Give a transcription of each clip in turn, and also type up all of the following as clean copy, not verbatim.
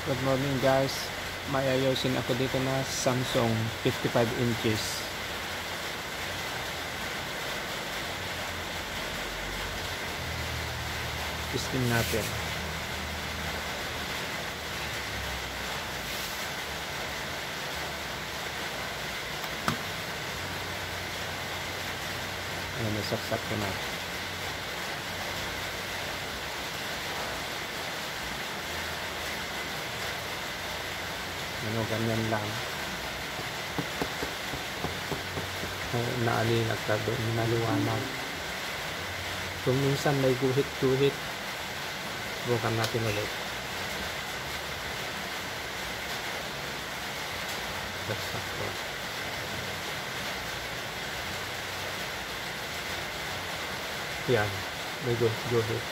Good morning guys, may ayusin ako dito na Samsung 55 inches. Testing natin. Ayan, nasaksak ko na. Ano, ganyan lang. Naalinag ka doon, naliwanag. Kung minsan may guhit-guhit, bukan natin ulit. Saksak ko. Yan, may guhit-guhit.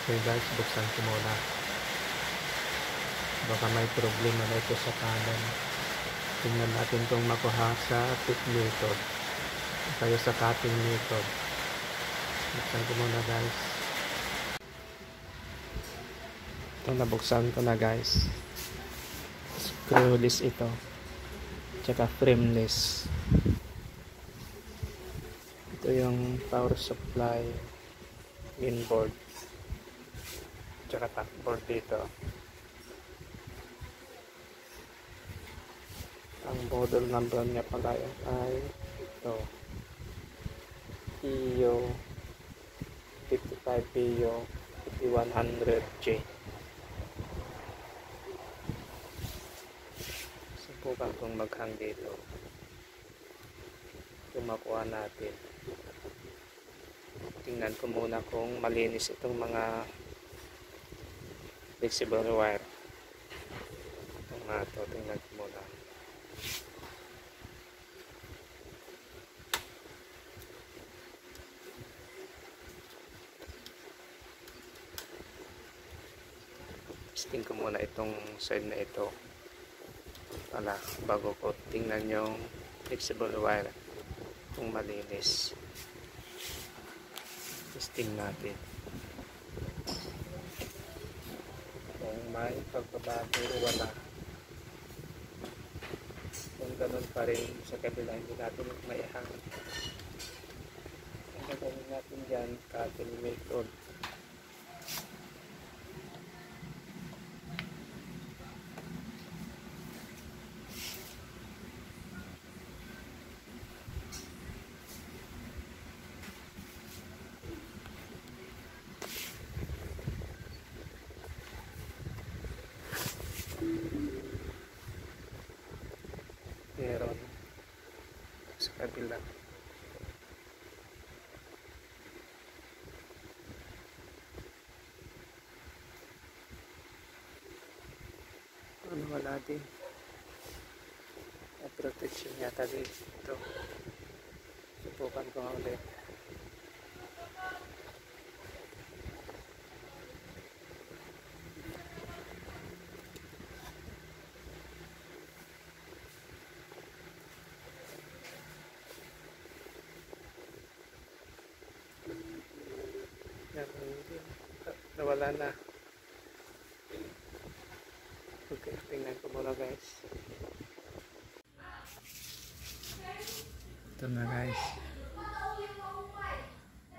Okay guys, buksan ko muna. Baka may problema na ito sa kanan. Tingnan natin itong makuha sa tip method o kaya sa cutting method. Buksan ko muna guys. Ito, nabuksan ko na guys. Screwless ito, tsaka frameless. Ito yung power supply mainboard tsaka backboard dito. Ang model number niya pala ay ito, PIO 55 PIO 5100J. Subukan kong maghang dito. Makuha natin. Tingnan ko muna kung malinis itong mga flexible wire. Itong mga ito, tingnan ko muna. Testing ko muna itong side na ito bago ko tingnan yung flexible wire kung malinis. Testing natin kung may pagbabago o wala. Kung ganun pa rin sa kabila, hindi natin maihang. Ang gagawin natin dyan, cutting method. Meron sa kabila. Ano, wala din. May protection yata dito. Subukan ko nga ulit. Nawala na. Okay, tingnan ko muna guys. Ito na guys.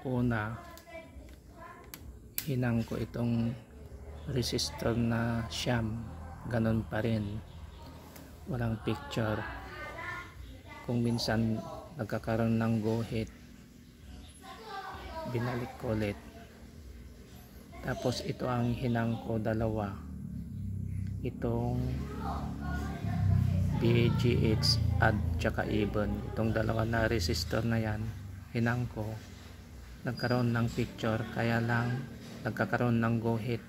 Una, hinang ko itong resistor na sham. Ganon pa rin. Walang picture. Kung minsan nagkakaroon ng guhit, binalik ko ulit. Tapos ito ang hinang ko, dalawa. Itong BGH add tsaka even. Itong dalawa na resistor na yan, hinang ko. Nagkaroon ng picture, kaya lang nagkakaroon ng guhit.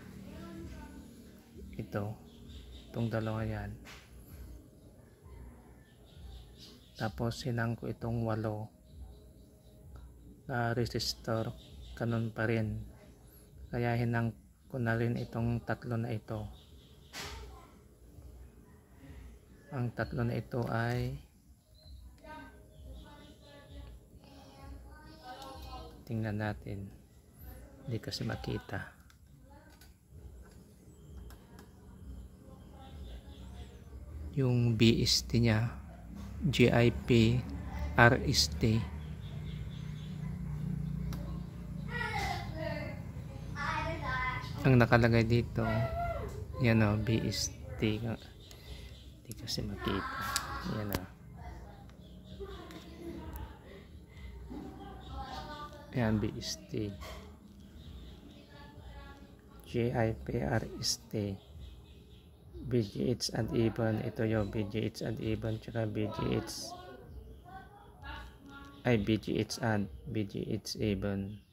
Itong dalawa yan. Tapos hinang ko itong 8 na resistor, kanon pa rin. Kaya hinang ko na rin itong 3 na ito. Ang 3 na ito ay tingnan natin, hindi kasi makita. Yung BST niya, GIP RST. Ang nakalagay dito, yan o, BST. Hindi kasi makita. Yan o. Yan, BST. GIP RST. BGH and even, ito yung BGH and even, tsaka BGH and BGH even.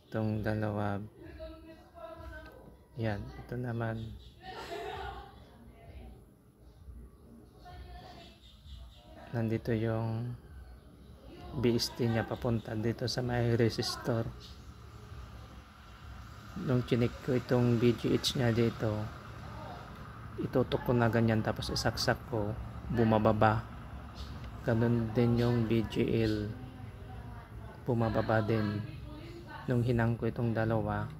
Itong dalawa, yan, ito naman nandito yung BST nya papunta dito sa may resistor. Nung chinik ko itong BGH nya dito, itutok ko na ganyan, tapos isaksak ko, bumababa. Ganun din yung BGL, bumababa din. Nung hinang ko itong dalawa,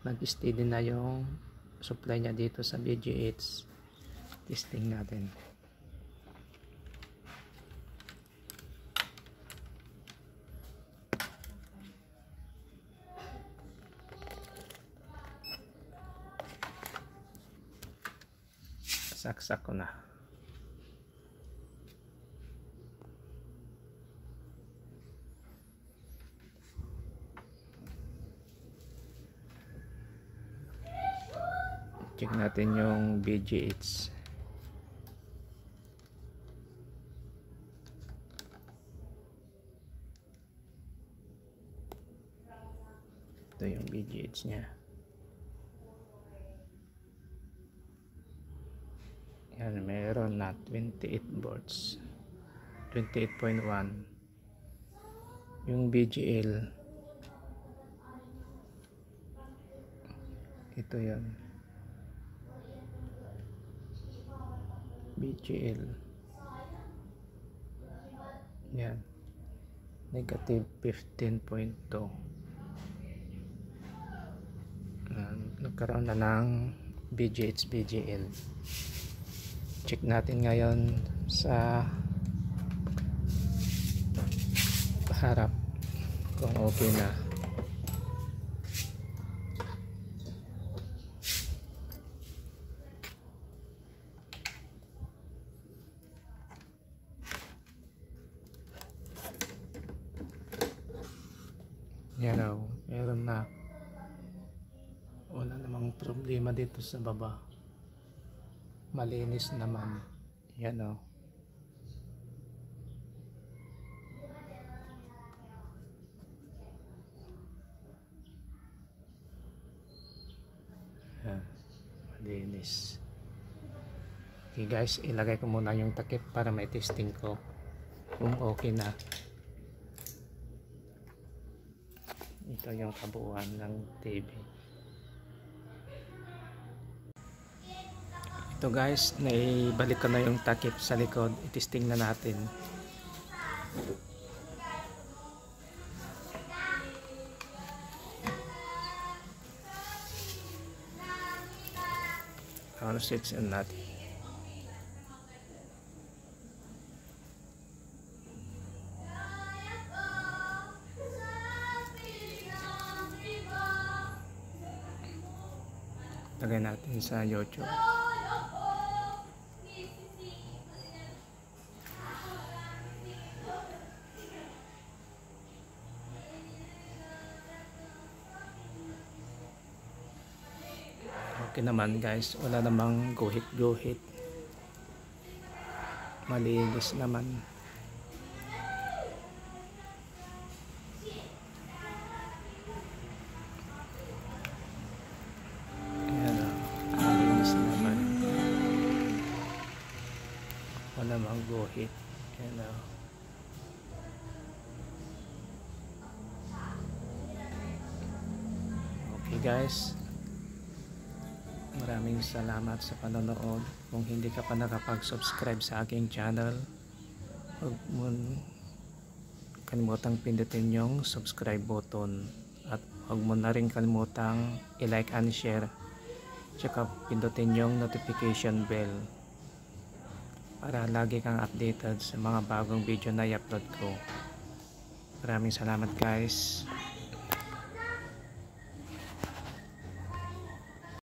nag-steady na yung supply niya dito sa BGH. Testing natin. Saksak ko na. Check natin yung BGH. Ito yung BGH nya. Yan, mayroon na 28 volts, 28.1. Yung BGL, ito yan, BGL, yan, negative 15.2. Nagkaroon na ng BGH, BGL. Check natin ngayon sa harap kung okay na. Yan o, meron na. Wala namang problema dito sa baba. Malinis naman. Yan o. Malinis. Okay guys, ilagay ko muna yung takip para may testing ko kung okay na. Ito yung kabuuan ng TV. Ito guys, naibalik ko na yung takip sa likod. I-testing na natin. Switch on natin. Lagay natin sa YouTube. Okay naman guys, wala namang guhit-guhit, malinis naman. Ayan o, malinis naman, wala namang guhit. Ayan o. Okay guys, maraming salamat sa panonood. Kung hindi ka pa nakapag-subscribe sa aking channel, Huwag mo kalimutang pindutin yung subscribe button at huwag mo na rin kalimutang i-like and share, tsaka pindutin yung notification bell para lagi kang updated sa mga bagong video na i-upload ko. Maraming salamat guys.